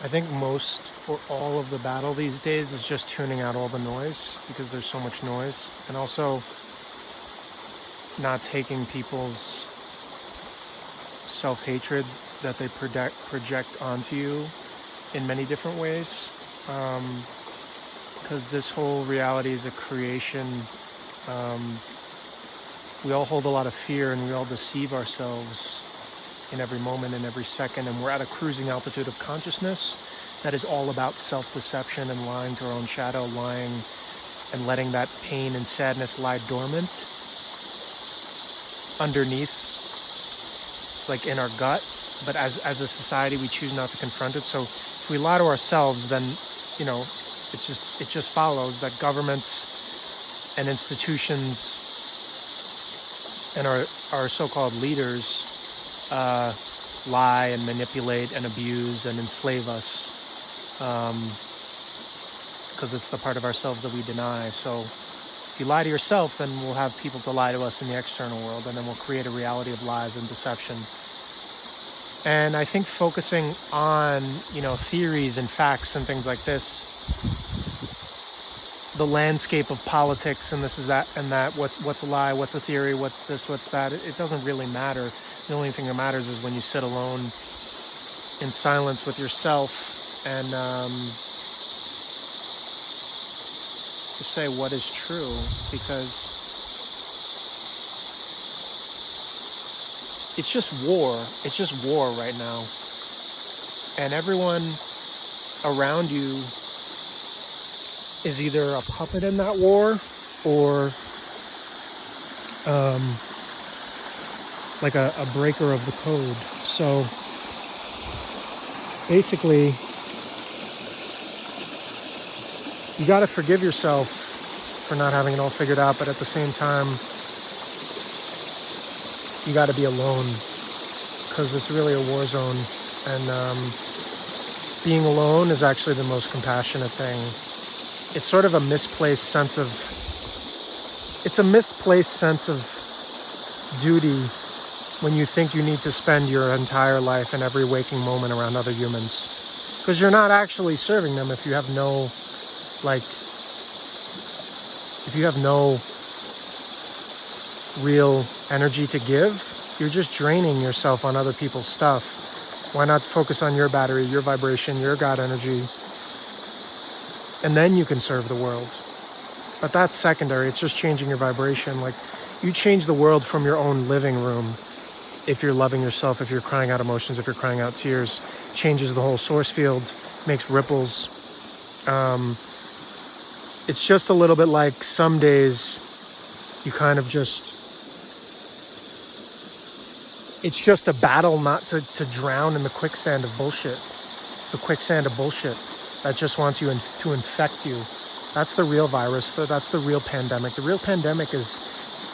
I think most or all of the battle these days is just tuning out all the noise because there's so much noise, and also not taking people's self-hatred that they project onto you in many different ways. Because this whole reality is a creation. Um, we all hold a lot of fear and we all deceive ourselves in every moment and every second, and we're at a cruising altitude of consciousness that is all about self-deception and lying to our own shadow, lying and letting that pain and sadness lie dormant underneath, like in our gut. But as a society, we choose not to confront it. So if we lie to ourselves, then it just follows that governments and institutions and our so-called leaders lie and manipulate and abuse and enslave us, because it's the part of ourselves that we deny. So if you lie to yourself, then we'll have people to lie to us in the external world, and then we'll create a reality of lies and deception. And I think focusing on, theories and facts and things like this, the landscape of politics and this is that and that, what's a lie, what's a theory, what's this, what's that, it doesn't really matter. The only thing that matters is when you sit alone in silence with yourself and just say what is true, because it's just war. It's just war right now. And everyone around you is either a puppet in that war or like a breaker of the code. So basically, you got to forgive yourself for not having it all figured out, but at the same time, you got to be alone, because it's really a war zone. And being alone is actually the most compassionate thing. It's sort of a misplaced sense of duty when you think you need to spend your entire life and every waking moment around other humans, because you're not actually serving them if you have no real energy to give. You're just draining yourself on other people's stuff. Why not focus on your battery, your vibration, your God energy, and then you can serve the world? But that's secondary. It's just changing your vibration. Like, you change the world from your own living room. If you're loving yourself, if you're crying out emotions, if you're crying out tears, changes the whole source field, makes ripples. It's just a little bit like some days you kind of it's just a battle not to drown in the quicksand of bullshit. The quicksand of bullshit that just wants you to infect you. That's the real virus. That's the real pandemic. The real pandemic is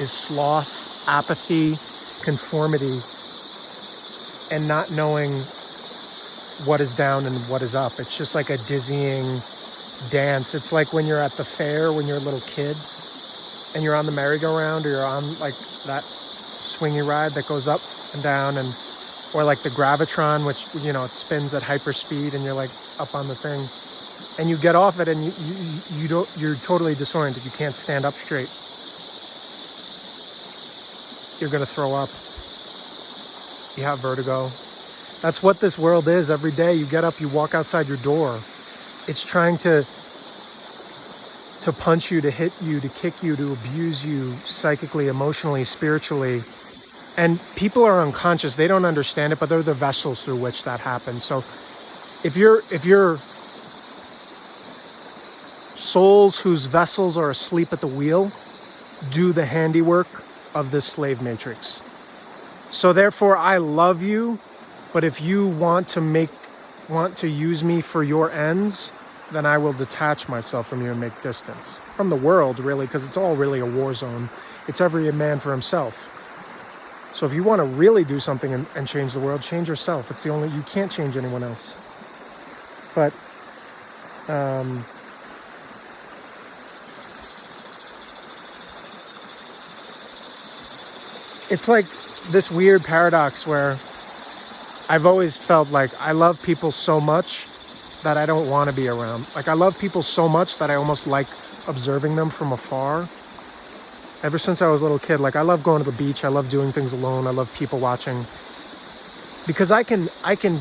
sloth, apathy, conformity, and not knowing what is down and what is up. It's just like a dizzying dance. It's like when you're at the fair when you're a little kid and you're on the merry-go-round, or you're on like that swingy ride that goes up and down, or like the gravitron, which it spins at hyper speed, and you're like up on the thing, and you get off it and you're totally disoriented. You can't stand up straight. You're gonna throw up. You have vertigo. That's what this world is. Every day you get up, you walk outside your door. It's trying to punch you, to hit you, to kick you, to abuse you psychically, emotionally, spiritually. And people are unconscious. They don't understand it, but they're the vessels through which that happens. So if you're souls whose vessels are asleep at the wheel, do the handiwork of this slave matrix. So therefore, I love you, but if you want to use me for your ends, then I will detach myself from you and make distance from the world, really, because it's all really a war zone. It's every man for himself. So if you want to really do something and change the world, change yourself. It's the only, you can't change anyone else. But it's like this weird paradox where I've always felt like I love people so much that I don't want to be around. Like, I love people so much that I almost like observing them from afar. Ever since I was a little kid, like, I love going to the beach. I love doing things alone. I love people watching. Because I can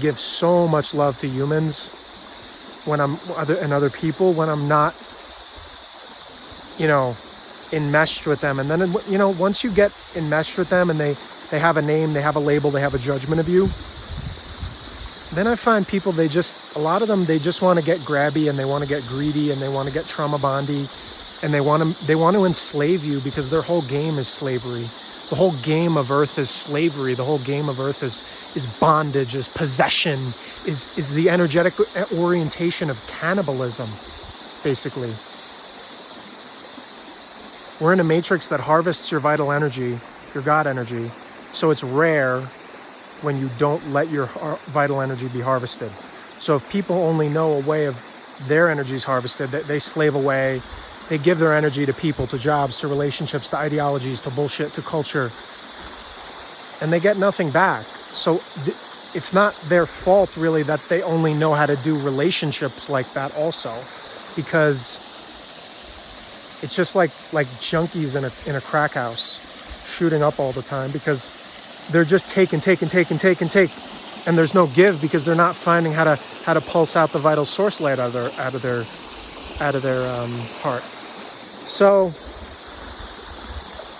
give so much love to humans when I'm and other people when I'm not, enmeshed with them. And then, once you get enmeshed with them and they have a name, they have a label, they have a judgment of you, then I find people, a lot of them, they just want to get grabby and they want to get greedy and they want to get trauma bondy and they want to enslave you, because their whole game is slavery. The whole game of earth is slavery. The whole game of earth is bondage, is possession, is the energetic orientation of cannibalism, basically. We're in a matrix that harvests your vital energy, your God energy, so it's rare when you don't let your vital energy be harvested. So if people only know a way of their energies harvested, they slave away, they give their energy to people, to jobs, to relationships, to ideologies, to bullshit, to culture, and they get nothing back. So it's not their fault, really, that they only know how to do relationships like that also, because it's just like junkies in a crack house shooting up all the time, because they're just take, and there's no give, because they're not finding how to pulse out the vital source light out of their heart. So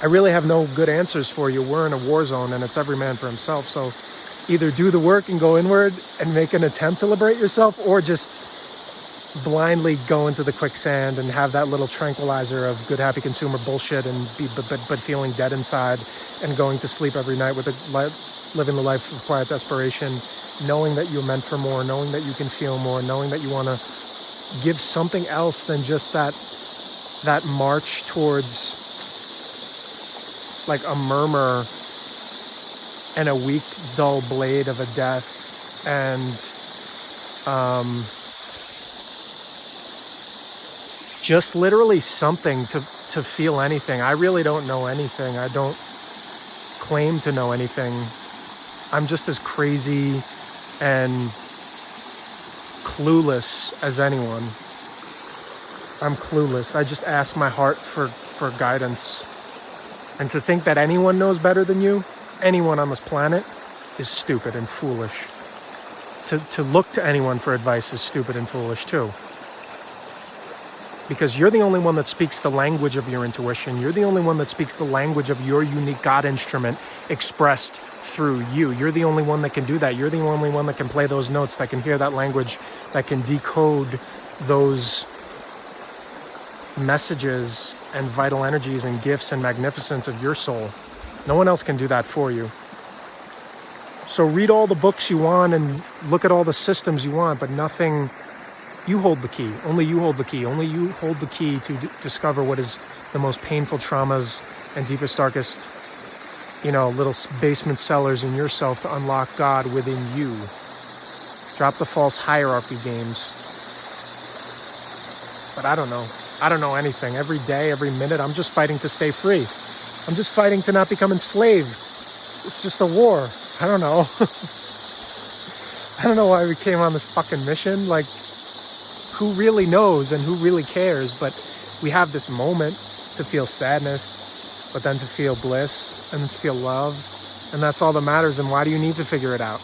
I really have no good answers for you. We're in a war zone, and it's every man for himself. So either do the work and go inward and make an attempt to liberate yourself, or just blindly go into the quicksand and have that little tranquilizer of good, happy consumer bullshit and but feeling dead inside, and going to sleep every night with living the life of quiet desperation, knowing that you're meant for more, knowing that you can feel more, knowing that you want to give something else than just that march towards like a murmur and a weak, dull blade of a death, and just literally something to feel anything. I really don't know anything. I don't claim to know anything. I'm just as crazy and clueless as anyone. I'm clueless. I just ask my heart for guidance. And to think that anyone knows better than you, anyone on this planet, is stupid and foolish. To look to anyone for advice is stupid and foolish too. Because you're the only one that speaks the language of your intuition. You're the only one that speaks the language of your unique God instrument expressed through you. You're the only one that can do that. You're the only one that can play those notes, that can hear that language, that can decode those messages and vital energies and gifts and magnificence of your soul. No one else can do that for you. So read all the books you want and look at all the systems you want, but nothing. You hold the key. Only you hold the key. Only you hold the key to discover what is the most painful traumas and deepest, darkest, little basement cellars in yourself to unlock God within you. Drop the false hierarchy games. But I don't know. I don't know anything. Every day, every minute, I'm just fighting to stay free. I'm just fighting to not become enslaved. It's just a war. I don't know. I don't know why we came on this fucking mission. Like, who really knows and who really cares? But we have this moment to feel sadness, but then to feel bliss and to feel love. And that's all that matters. And why do you need to figure it out?